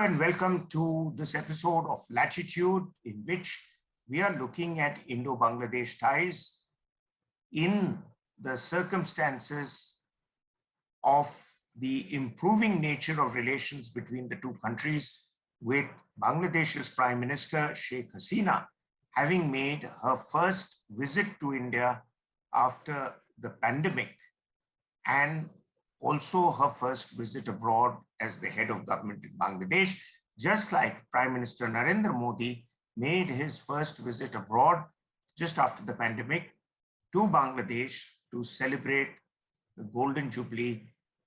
and welcome to this episode of Latitude, in which we are looking at Indo-Bangladesh ties in the circumstances of the improving nature of relations between the two countries, with Bangladesh's Prime Minister Sheikh Hasina having made her first visit to India after the pandemic, and also her first visit abroad as the head of government in Bangladesh, just like Prime Minister Narendra Modi made his first visit abroad just after the pandemic to Bangladesh to celebrate the golden jubilee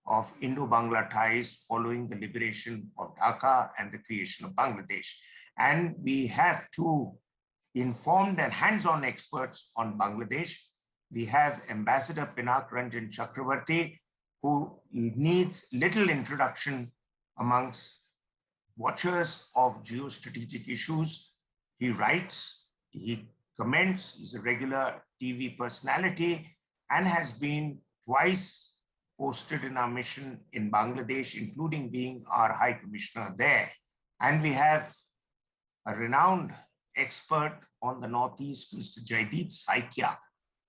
of Indo-Bangla ties following the liberation of Dhaka and the creation of Bangladesh. And we have two informed and hands-on experts on Bangladesh. We have Ambassador Pinak Ranjan Chakravarti, who needs little introduction amongst watchers of geostrategic issues. He writes, he comments, he's a regular TV personality, and has been twice posted in our mission in Bangladesh, including being our High Commissioner there. And we have a renowned expert on the Northeast, Mr. Jaideep Saikia,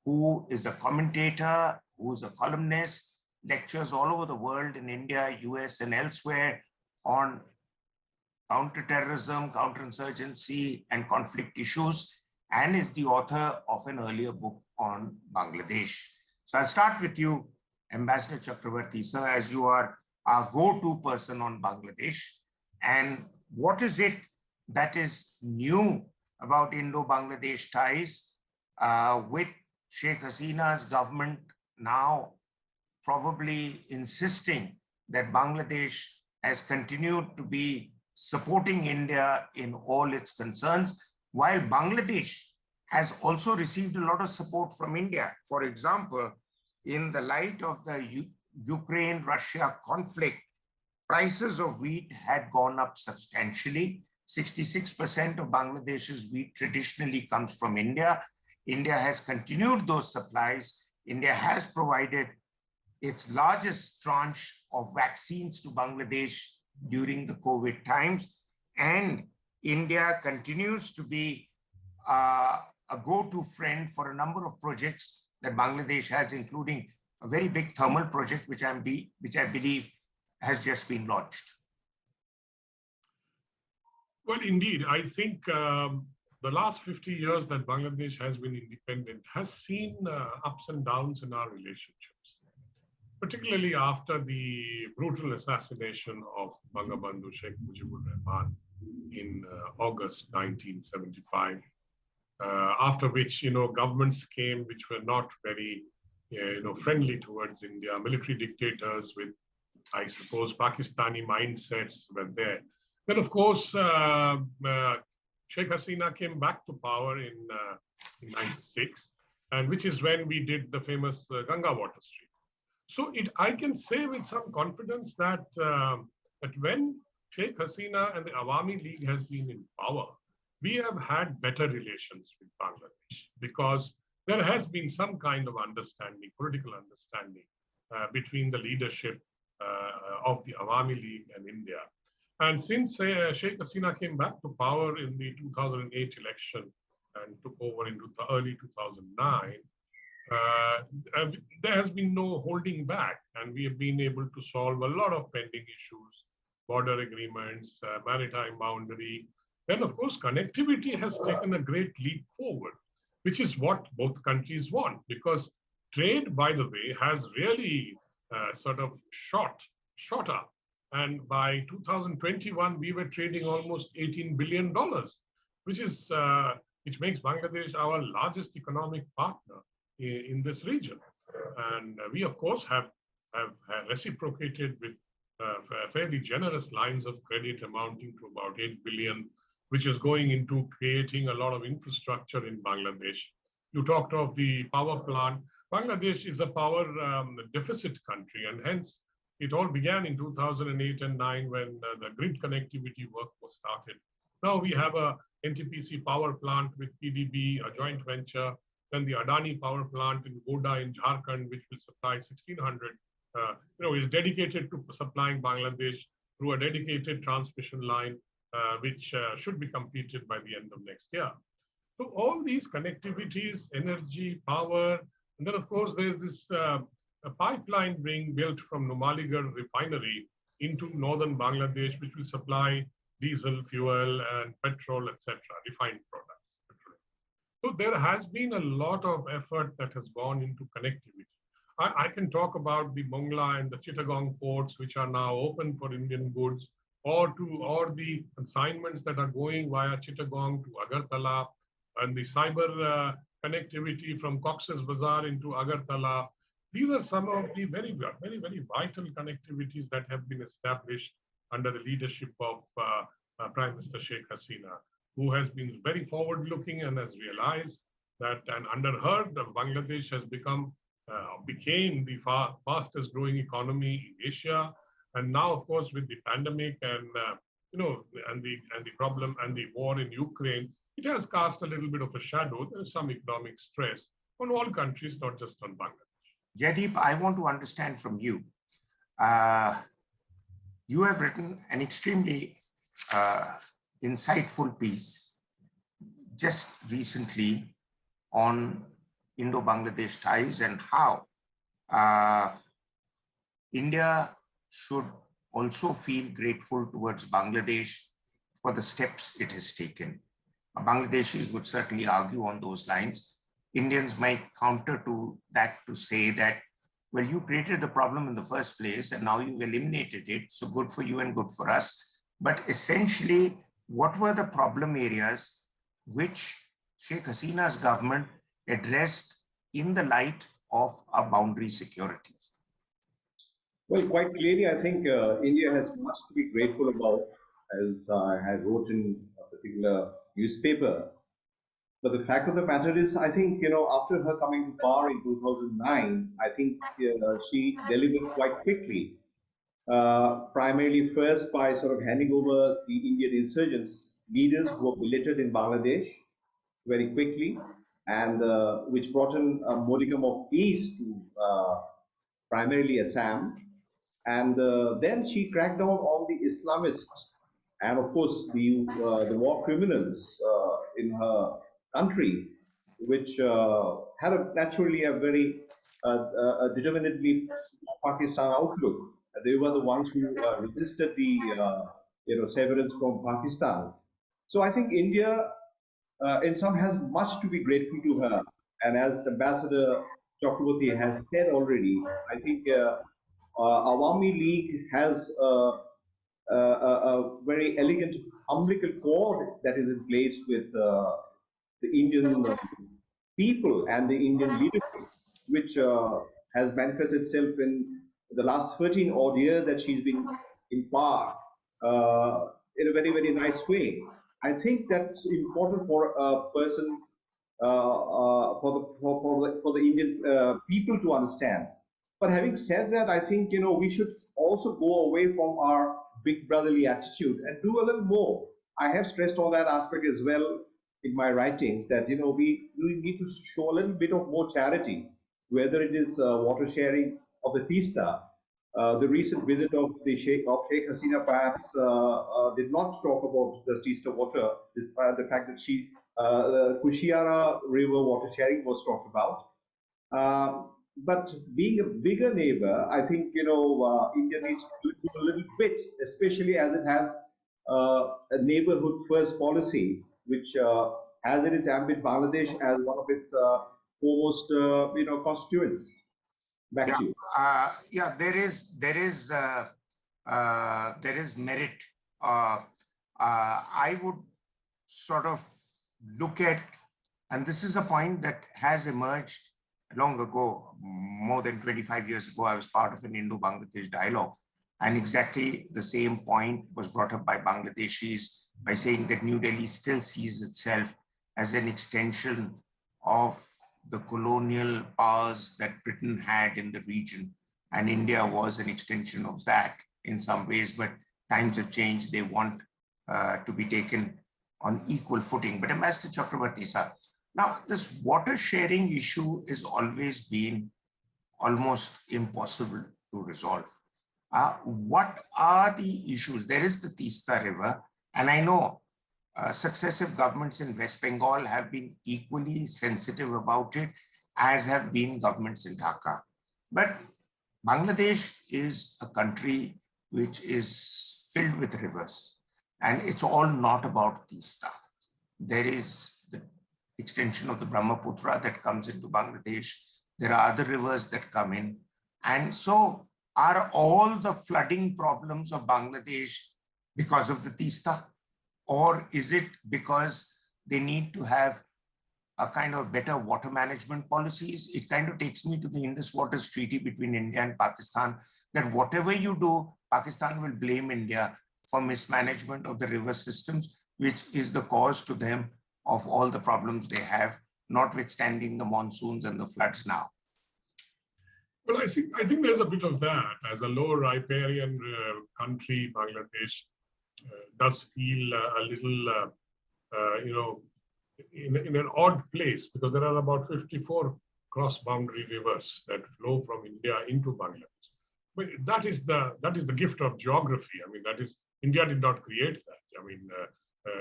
who is a commentator, who's a columnist, lectures all over the world in India, US, and elsewhere on counterterrorism, counterinsurgency, and conflict issues, and is the author of an earlier book on Bangladesh. So I'll start with you, Ambassador Chakravarti, sir, as you are our go-to person on Bangladesh. And what is it that is new about Indo-Bangladesh ties with Sheikh Hasina's government now probably insisting that Bangladesh has continued to be supporting India in all its concerns, while Bangladesh has also received a lot of support from India? For example, in the light of the Ukraine-Russia conflict, prices of wheat had gone up substantially. 66% of Bangladesh's wheat traditionally comes from India. India has continued those supplies. India has provided its largest tranche of vaccines to Bangladesh during the COVID times. And India continues to be a go-to friend for a number of projects that Bangladesh has, including a very big thermal project, which I believe has just been launched. Well, indeed, I think the last 50 years that Bangladesh has been independent has seen ups and downs in our relationships, particularly after the brutal assassination of Bangabandhu Sheikh Mujibur Rahman in August 1975, after which, governments came which were not very, friendly towards India. Military dictators with, I suppose, Pakistani mindsets were there. Then, of course, Sheikh Hasina came back to power in 96, and which is when we did the famous Ganga water stream. So I can say with some confidence that that when Sheikh Hasina and the Awami League has been in power, we have had better relations with Bangladesh, because there has been some kind of understanding, political understanding between the leadership of the Awami League and India. And since Sheikh Hasina came back to power in the 2008 election and took over into the early 2009, there has been no holding back, and we have been able to solve a lot of pending issues, border agreements, maritime boundary. Then, of course, connectivity has taken a great leap forward, which is what both countries want, because trade, by the way, has really sort of shot up. And by 2021, we were trading almost $18 billion, which makes Bangladesh our largest economic partner in this region. And we, of course, have reciprocated with fairly generous lines of credit amounting to about 8 billion, which is going into creating a lot of infrastructure in Bangladesh. You talked of the power plant. Bangladesh is a power deficit country, and hence it all began in 2008 and 9 when the grid connectivity work was started. Now we have a NTPC power plant with PDB, a joint venture. Then the Adani power plant in Goda in Jharkhand, which will supply 1,600, is dedicated to supplying Bangladesh through a dedicated transmission line, which should be completed by the end of next year. So all these connectivities, energy, power, and then of course there's this a pipeline being built from Numaligarh refinery into northern Bangladesh, which will supply diesel, fuel, and petrol, etc., refined products. So there has been a lot of effort that has gone into connectivity. I can talk about the Mongla and the Chittagong ports, which are now open for Indian goods, or the consignments that are going via Chittagong to Agartala, and the cyber connectivity from Cox's Bazar into Agartala. These are some of the very, very, very vital connectivities that have been established under the leadership of Prime Minister Sheikh Hasina, who has been very forward-looking and has realized that, and under her, Bangladesh has became the fastest growing economy in Asia. And now, of course, with the pandemic and and the problem and the war in Ukraine, it has cast a little bit of a shadow. There is some economic stress on all countries, not just on Bangladesh. Jaideep, I want to understand from you. You have written an extremely insightful piece just recently on Indo-Bangladesh ties and how India should also feel grateful towards Bangladesh for the steps it has taken. Bangladeshis would certainly argue on those lines. Indians might counter to that to say that, well, you created the problem in the first place and now you've eliminated it, so good for you and good for us. But essentially, what were the problem areas which Sheikh Hasina's government addressed in the light of our boundary security? Well, quite clearly, I think India has much to be grateful about, as I wrote in a particular newspaper. But the fact of the matter is, I think, after her coming to power in 2009, I think she delivered quite quickly. Primarily first by sort of handing over the Indian insurgents leaders who were billeted in Bangladesh very quickly, and which brought in a modicum of peace to primarily Assam. And then she cracked down on the Islamists and, of course, the war criminals in her country, which had naturally a very determinedly Pakistan outlook. They were the ones who resisted the severance from Pakistan. So I think India, in some, has much to be grateful to her. And as Ambassador Chakraborty has said already, I think Awami League has a very elegant umbilical cord that is in place with the Indian people and the Indian leadership, which has manifested itself in the last 13 odd years that she's been in power in a very, very nice way. I think that's important for a person, for the Indian people to understand. But having said that, I think we should also go away from our big brotherly attitude and do a little more. I have stressed on that aspect as well in my writings, that we need to show a little bit of more charity, whether it is water sharing of the Tista. The recent visit of Sheikh Hasina perhaps did not talk about the Tista water, despite the fact that the Kushiara River water sharing was talked about. But being a bigger neighbor, I think India needs to do a little bit, especially as it has a neighborhood first policy, which has in its ambit Bangladesh as one of its foremost constituents. Back to you. Yeah, there is merit. I would sort of look at, and this is a point that has emerged long ago, more than 25 years ago. I was part of an Indo-Bangladesh dialogue, and exactly the same point was brought up by Bangladeshis by saying that New Delhi still sees itself as an extension of the colonial powers that Britain had in the region, and India was an extension of that in some ways, but times have changed. They want to be taken on equal footing. But Ambassador Chakraborty sir, now this water sharing issue has always been almost impossible to resolve. What are the issues? There is the Tista River, and I know successive governments in West Bengal have been equally sensitive about it, as have been governments in Dhaka. But Bangladesh is a country which is filled with rivers, and it's all not about Tista. There is the extension of the Brahmaputra that comes into Bangladesh. There are other rivers that come in. And so are all the flooding problems of Bangladesh because of the Tista? Or is it because they need to have a kind of better water management policies? It kind of takes me to the Indus Waters Treaty between India and Pakistan, that whatever you do, Pakistan will blame India for mismanagement of the river systems, which is the cause to them of all the problems they have, notwithstanding the monsoons and the floods now. Well, I think there's a bit of that. As a low riparian country, Bangladesh does feel a little, in an odd place, because there are about 54 cross-boundary rivers that flow from India into Bangladesh. But that is the gift of geography. I mean, that is, India did not create that. I mean,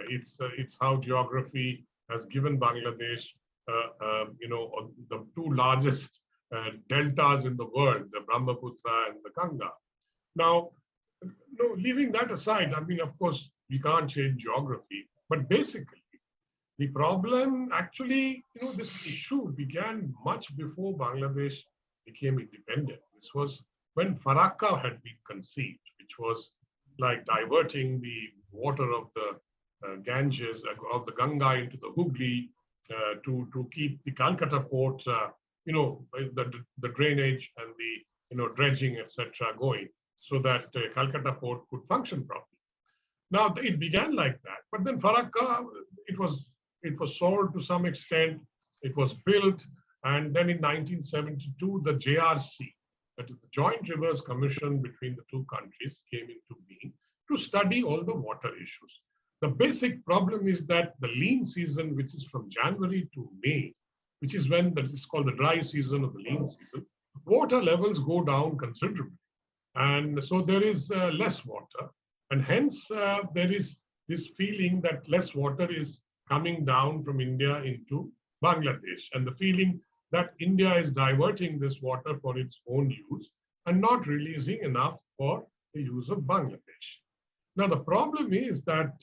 it's how geography has given Bangladesh, the two largest deltas in the world, the Brahmaputra and the Ganga. Now, leaving that aside, I mean, of course, we can't change geography, but basically, the problem actually, this issue began much before Bangladesh became independent. This was when Farakka had been conceived, which was like diverting the water of the Ganges, of the Ganga into the Hooghly to keep the Calcutta port, the drainage and the dredging, etc., going, so that Calcutta port could function properly. Now it began like that, but then Farakka, it was solved to some extent. It was built, and then in 1972, the JRC, that is the Joint Rivers Commission between the two countries, came into being to study all the water issues. The basic problem is that the lean season, which is from January to May, which is when it's called the dry season or the lean season, water levels go down considerably. And so there is less water. And hence there is this feeling that less water is coming down from India into Bangladesh. And the feeling that India is diverting this water for its own use and not releasing enough for the use of Bangladesh. Now, the problem is that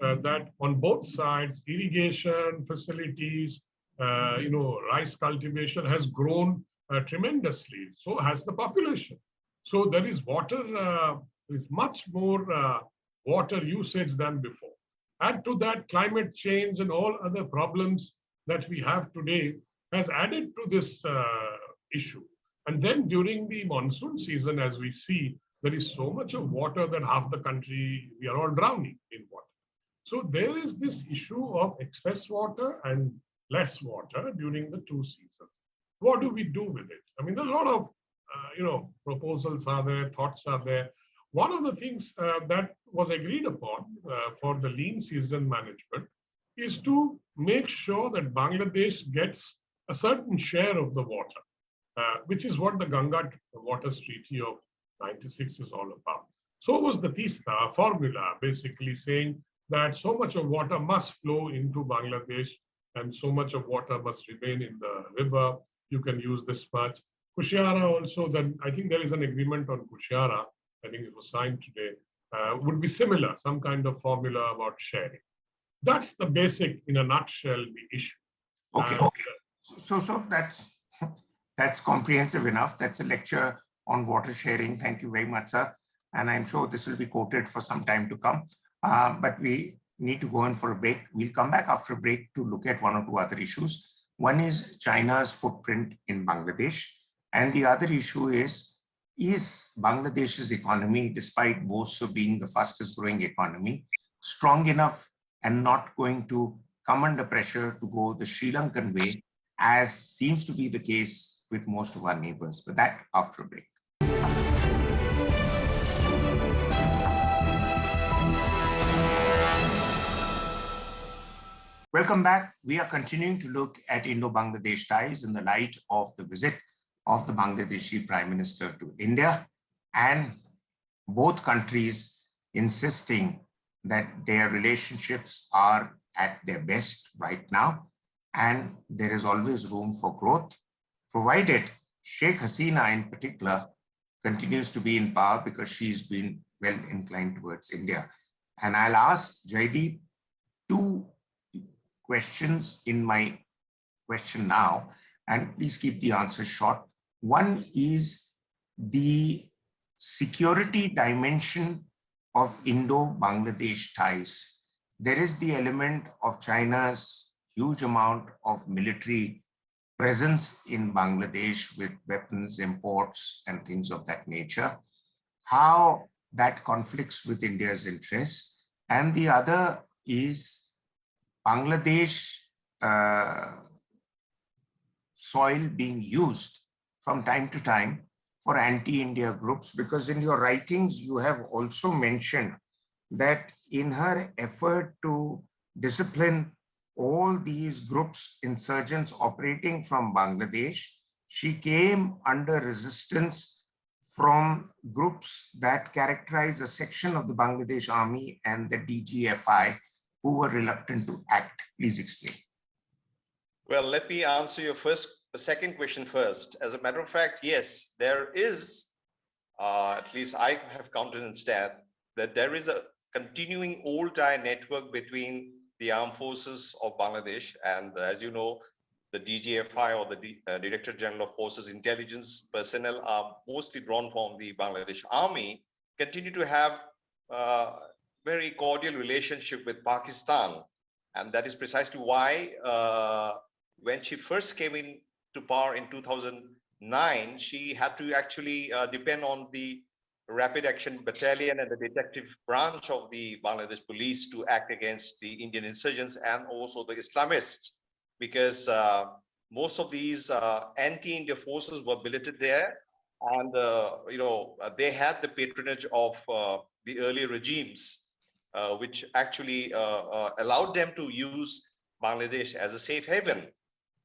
that on both sides, irrigation facilities, rice cultivation has grown tremendously. So has the population. So there is water, there is much more water usage than before. Add to that, climate change and all other problems that we have today has added to this issue. And then during the monsoon season, as we see, there is so much of water that half the country, we are all drowning in water. So there is this issue of excess water and less water during the two seasons. What do we do with it? I mean, there are a lot of, proposals are there, thoughts are there. One of the things that was agreed upon for the lean season management is to make sure that Bangladesh gets a certain share of the water, which is what the Ganga Waters Treaty of 96 is all about. So was the Tista formula, basically saying that so much of water must flow into Bangladesh and so much of water must remain in the river. You can use this much. Kushiara also, then I think there is an agreement on Kushiara, I think it was signed today, would be similar, some kind of formula about sharing. That's the basic, in a nutshell, the issue. Okay. So that's comprehensive enough. That's a lecture on water sharing. Thank you very much, sir. And I'm sure this will be quoted for some time to come. But we need to go in for a break. We'll come back after a break to look at one or two other issues. One is China's footprint in Bangladesh. And the other issue is Bangladesh's economy, despite boasts of being the fastest growing economy, strong enough and not going to come under pressure to go the Sri Lankan way, as seems to be the case with most of our neighbors. But that after a break. Welcome back. We are continuing to look at Indo-Bangladesh ties in the light of the visit of the Bangladeshi Prime Minister to India. and both countries insisting that their relationships are at their best right now, and there is always room for growth, provided Sheikh Hasina in particular continues to be in power, because she's been well inclined towards India. And I'll ask Jaideep two questions in my question now, and please keep the answers short. One is the security dimension of Indo-Bangladesh ties. There is the element of China's huge amount of military presence in Bangladesh with weapons imports and things of that nature, how that conflicts with India's interests. And the other is Bangladesh soil being used from time to time for anti-India groups, because in your writings, you have also mentioned that in her effort to discipline all these groups, insurgents operating from Bangladesh, she came under resistance from groups that characterize a section of the Bangladesh army and the DGFI, who were reluctant to act. Please explain. Well, let me answer your second question first. As a matter of fact, yes, there is, at least I have counted in stat, that there is a continuing old tie network between the armed forces of Bangladesh. And as you know, the DGFI, or the Director General of Forces Intelligence personnel, are mostly drawn from the Bangladesh Army, continue to have very cordial relationship with Pakistan. And that is precisely why when she first came into power in 2009, she had to actually depend on the Rapid Action Battalion and the detective branch of the Bangladesh police to act against the Indian insurgents and also the Islamists, because most of these anti-India forces were billeted there, and they had the patronage of the earlier regimes, which actually allowed them to use Bangladesh as a safe haven.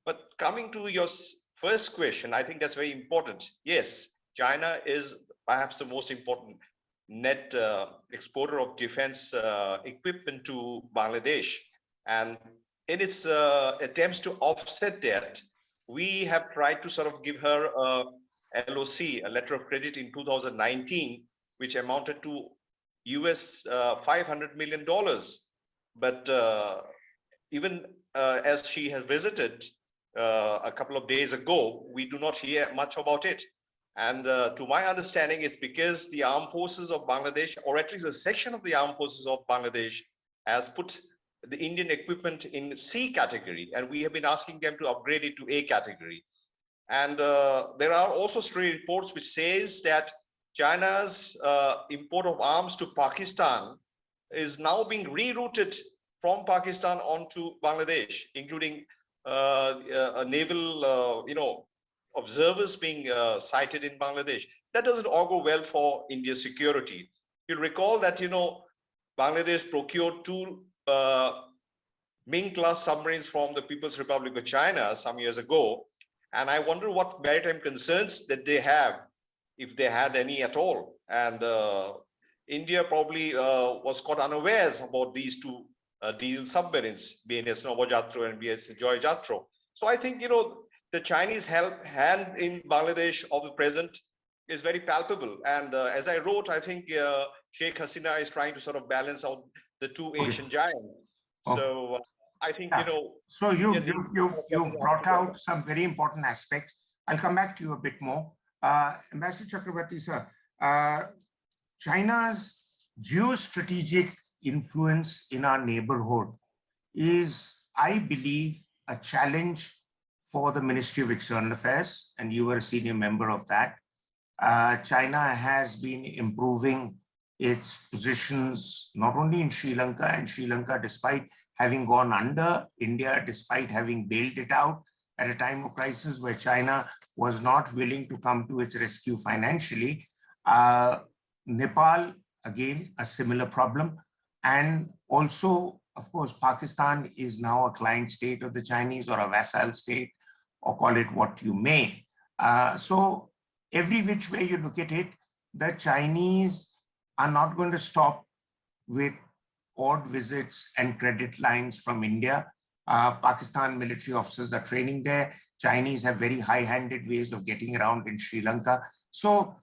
But coming to your first question, I think that's very important. Yes, China is perhaps the most important net exporter of defense equipment to Bangladesh. And in its attempts to offset that, we have tried to sort of give her a LOC, a letter of credit, in 2019, which amounted to US $500 million. But even as she has visited a couple of days ago, we do not hear much about it. And to my understanding, it's because the armed forces of Bangladesh, or at least a section of the armed forces of Bangladesh, has put the Indian equipment in C category, and we have been asking them to upgrade it to A category. And there are also stray reports which says that China's import of arms to Pakistan is now being rerouted from Pakistan onto Bangladesh, including a naval, observers being sighted in Bangladesh. That doesn't augur well for India's security. You'll recall that, Bangladesh procured 2 Ming-class submarines from the People's Republic of China some years ago. And I wonder what maritime concerns that they have, if they had any at all. And India probably was caught unawares about these 2 diesel submarines, BNS Novojatro and BNS Joy Jatro. So I think, the Chinese hand in Bangladesh of the present is very palpable. And as I wrote, I think Sheikh Hasina is trying to sort of balance out the 2 Asian giants. So I think, So you've brought out some very important aspects. I'll come back to you a bit more. Ambassador Chakrabarti, sir, China's geostrategic influence in our neighborhood is, I believe, a challenge for the Ministry of External Affairs, and you were a senior member of that. China has been improving its positions not only in Sri Lanka, and Sri Lanka, despite having gone under, India, despite having bailed it out at a time of crisis where China was not willing to come to its rescue financially. Nepal, again, a similar problem. And also, of course, Pakistan is now a client state of the Chinese, or a vassal state, or call it what you may. So every which way you look at it, the Chinese are not going to stop with odd visits and credit lines from India. Pakistan military officers are training there. Chinese have very high-handed ways of getting around in Sri Lanka. So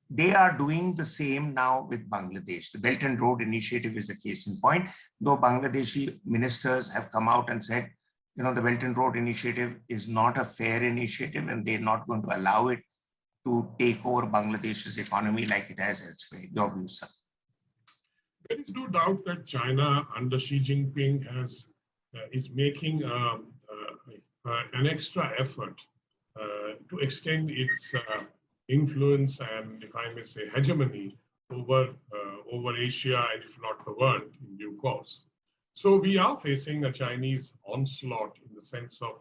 they are doing the same now with Bangladesh. The Belt and Road Initiative is a case in point, though Bangladeshi ministers have come out and said, you know, the Belt and Road Initiative is not a fair initiative and they're not going to allow it to take over Bangladesh's economy like it has elsewhere. Your views, sir? There is no doubt that China under Xi Jinping is making an extra effort to extend its influence and, if I may say, hegemony over Asia and if not the world in due course. So we are facing a Chinese onslaught in the sense of,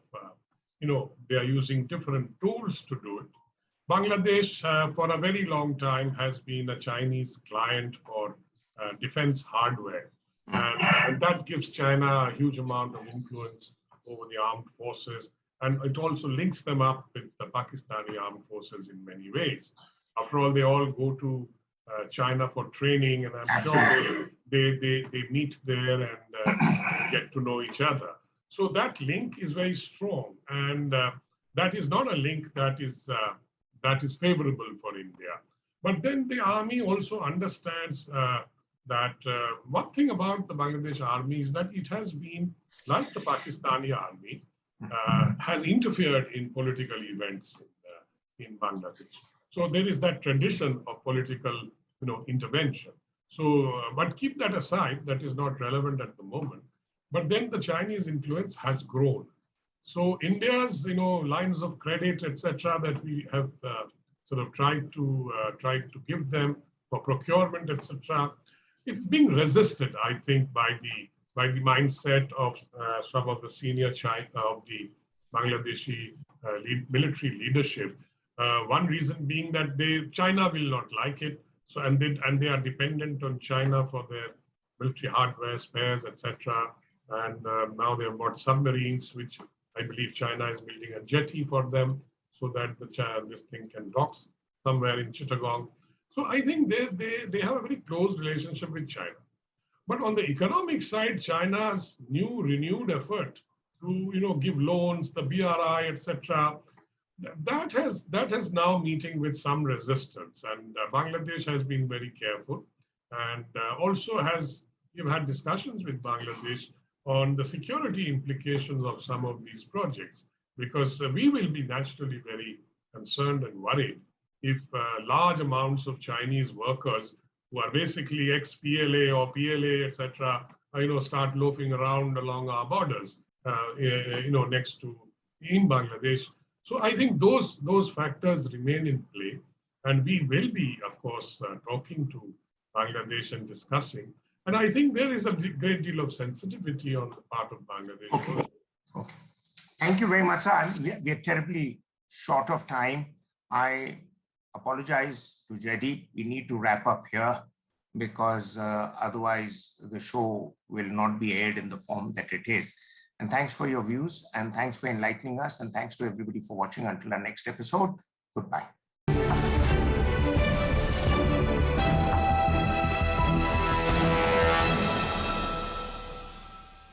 you know, they are using different tools to do it. Bangladesh, for a very long time, has been a Chinese client for defense hardware. And that gives China a huge amount of influence over the armed forces. And it also links them up with the Pakistani armed forces in many ways. After all, they all go to China for training, and I'm sure they meet there and get to know each other. So that link is very strong. And that is not a link that is favorable for India. But then the army also understands that one thing about the Bangladesh army is that it has been, like the Pakistani army, has interfered in political events in Bangladesh. So there is that tradition of political, you know, intervention. So, but keep that aside, that is not relevant at the moment. But then the Chinese influence has grown. So India's, you know, lines of credit, etc., that we have sort of tried to give them for procurement, etc., it's being resisted, I think, by the mindset of some of the senior of the Bangladeshi military leadership. One reason being that China will not like it, so and they are dependent on China for their military hardware, spares, etc. And now they have got submarines, which I believe China is building a jetty for them, so that this thing can dock somewhere in Chittagong. So I think they have a very close relationship with China. But on the economic side, China's new renewed effort to, you know, give loans, the BRI, etc., that has now meeting with some resistance. And Bangladesh has been very careful, and also we've had discussions with Bangladesh on the security implications of some of these projects, because we will be naturally very concerned and worried if large amounts of Chinese workers who are basically ex-PLA or PLA, etc., you know, start loafing around along our borders, you know, next to in Bangladesh. So I think those factors remain in play, and we will be, of course, talking to Bangladesh and discussing. And I think there is a great deal of sensitivity on the part of Bangladesh. Okay. Okay. Thank you very much, sir. We are terribly short of time. I apologize to Jaideep. We need to wrap up here because otherwise the show will not be aired in the form that it is. And thanks for your views, and thanks for enlightening us, and thanks to everybody for watching. Until our next episode, goodbye.